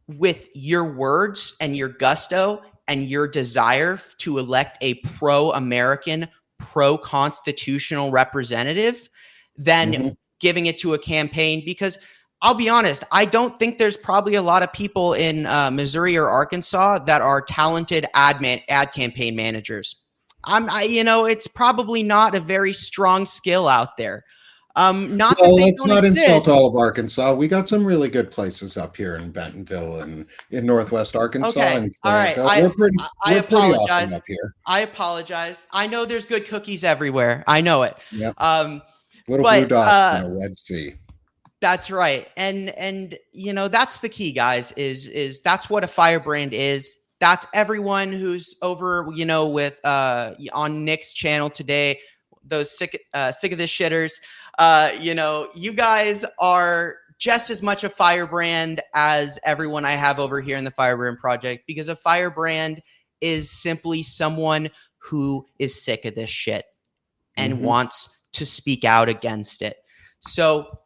with your words and your gusto and your desire to elect a pro-American, pro-constitutional representative than giving it to a campaign. Because I'll be honest, I don't think there's probably a lot of people in Missouri or Arkansas that are talented ad campaign managers. It's probably not a very strong skill out there. Not that they Let's don't not insult exist. all of Arkansas. We got some really good places up here in Bentonville and in Northwest Arkansas. Okay. And All right. we're pretty apologize. awesome up here. I apologize. I know there's good cookies everywhere. I know it. Yep. Little blue dots in a Red Sea. That's right. And that's the key, guys, is that's what a firebrand is. That's everyone who's over, with on Nick's channel today, those sick of this shitters. You guys are just as much a firebrand as everyone I have over here in the Firebrand Project, because a firebrand is simply someone who is sick of this shit and wants to speak out against it. So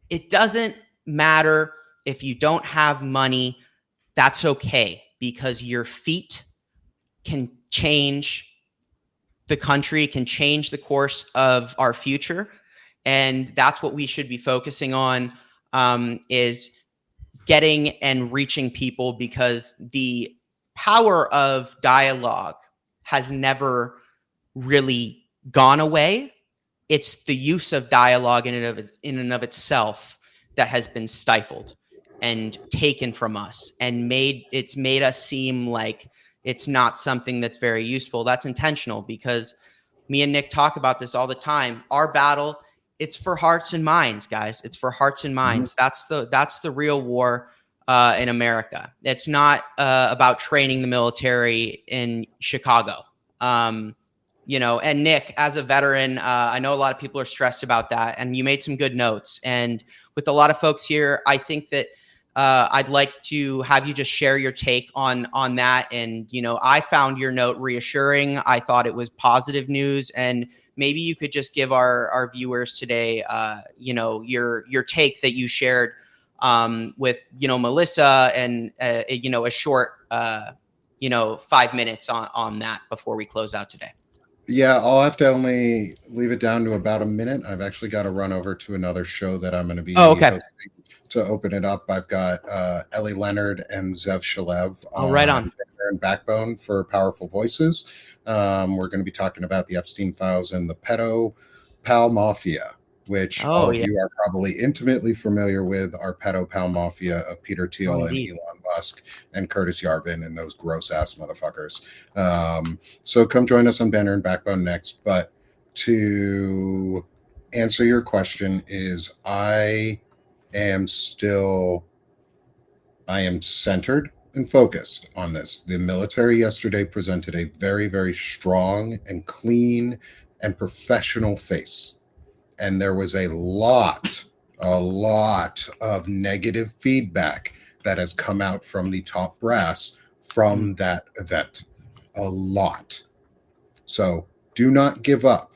it doesn't matter. If you don't have money, that's okay, because your feet can change the country, can change the course of our future. And that's what we should be focusing on, is getting and reaching people, because the power of dialogue has never really gone away. It's the use of dialogue in and of itself that has been stifled and taken from us, and made us seem like it's not something that's very useful. That's intentional, because me and Nick talk about this all the time. Our battle, it's for hearts and minds, guys. It's for hearts and minds. Mm-hmm. That's the real war in America. It's not about training the military in Chicago. And Nick, as a veteran, I know a lot of people are stressed about that, and you made some good notes. And with a lot of folks here, I think that I'd like to have you just share your take on that. And, I found your note reassuring. I thought it was positive news, and maybe you could just give our viewers today, your take that you shared with, Melissa, and, a short, 5 minutes on that before we close out today. Yeah, I'll have to only leave it down to about a minute. I've actually got to run over to another show that I'm going to be hosting to open it up. I've got Ellie Leonard and Zev Shalev on and Backbone for Powerful Voices. We're going to be talking about the Epstein files and the pedo pal mafia, which all of you are probably intimately familiar with. Our pedo pal mafia of Peter Thiel and Elon Musk and Curtis Yarvin and those gross ass motherfuckers. So come join us on Banner and Backbone next. But to answer your question, is I am centered and focused on this. The military yesterday presented a very, very strong and clean and professional face. And there was a lot of negative feedback that has come out from the top brass from that event. A lot. So do not give up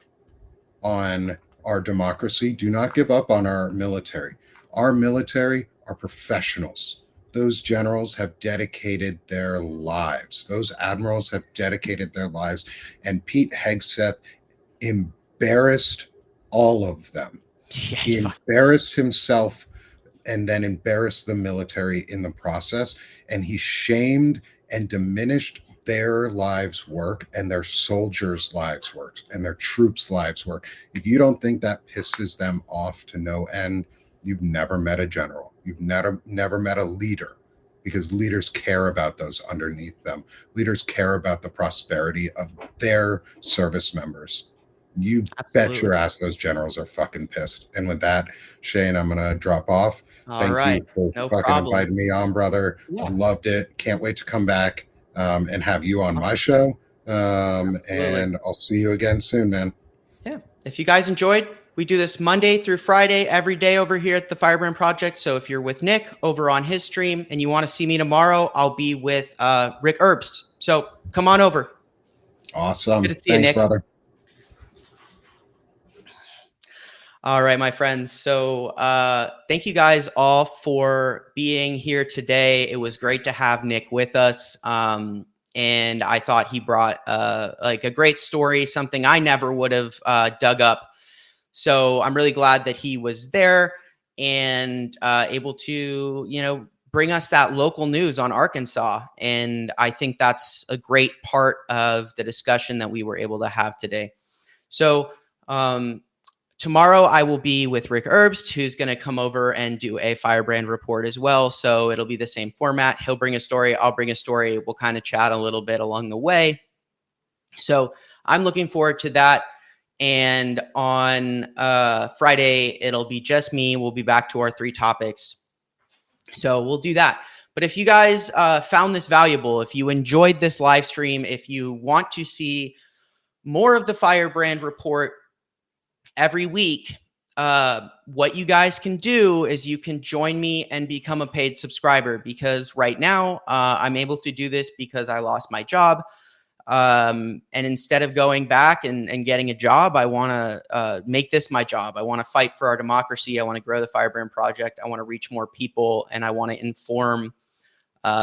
on our democracy. Do not give up on our military. Our military are professionals. Those generals have dedicated their lives. Those admirals have dedicated their lives. And Pete Hegseth embarrassed all of them. He embarrassed himself and then embarrassed the military in the process. And he shamed and diminished their lives' work and their soldiers' lives' work and their troops' lives' work. If you don't think that pisses them off to no end, you've never met a general. You've never met a leader, because leaders care about those underneath them. Leaders care about the prosperity of their service members. You bet your ass those generals are fucking pissed. And with that, Shane, I'm going to drop off. Thank you for inviting me on, brother. Yeah. I loved it. Can't wait to come back and have you on my show. And I'll see you again soon, man. Yeah. If you guys enjoyed, we do this Monday through Friday, every day over here at the Firebrand Project. So if you're with Nick over on his stream and you want to see me tomorrow, I'll be with Rick Herbst. So come on over. Awesome. Good to see you, Nick. Brother. All right, my friends. So thank you guys all for being here today. It was great to have Nick with us. And I thought he brought a great story, something I never would have dug up. So I'm really glad that he was there and able to, bring us that local news on Arkansas. And I think that's a great part of the discussion that we were able to have today. So tomorrow I will be with Rick Herbst, who's going to come over and do a Firebrand Report as well. So it'll be the same format. He'll bring a story. I'll bring a story. We'll kind of chat a little bit along the way. So I'm looking forward to that. And on Friday, it'll be just me. We'll be back to our 3 topics. So we'll do that. But if you guys found this valuable, if you enjoyed this live stream, if you want to see more of the Firebrand Report every week, what you guys can do is you can join me and become a paid subscriber, because right now I'm able to do this because I lost my job. And instead of going back and getting a job, I want to make this my job. I want to fight for our democracy. I want to grow the Firebrand Project. I want to reach more people, and I want to inform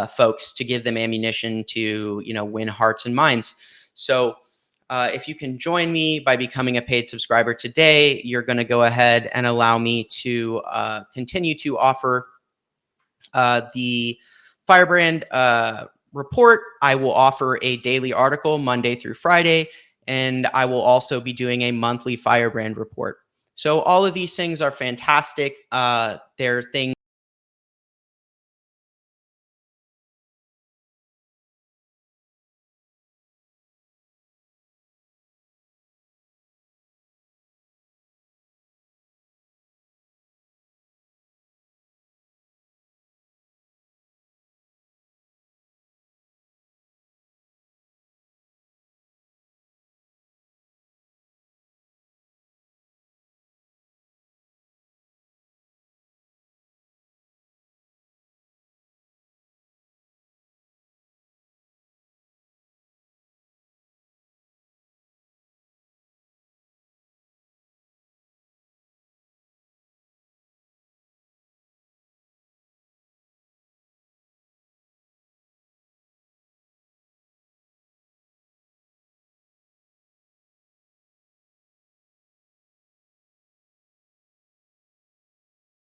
folks to give them ammunition to, win hearts and minds. So if you can join me by becoming a paid subscriber today, you're going to go ahead and allow me to continue to offer the Firebrand Report. I will offer a daily article Monday through Friday, and I will also be doing a monthly Firebrand Report. So all of these things are fantastic. They're things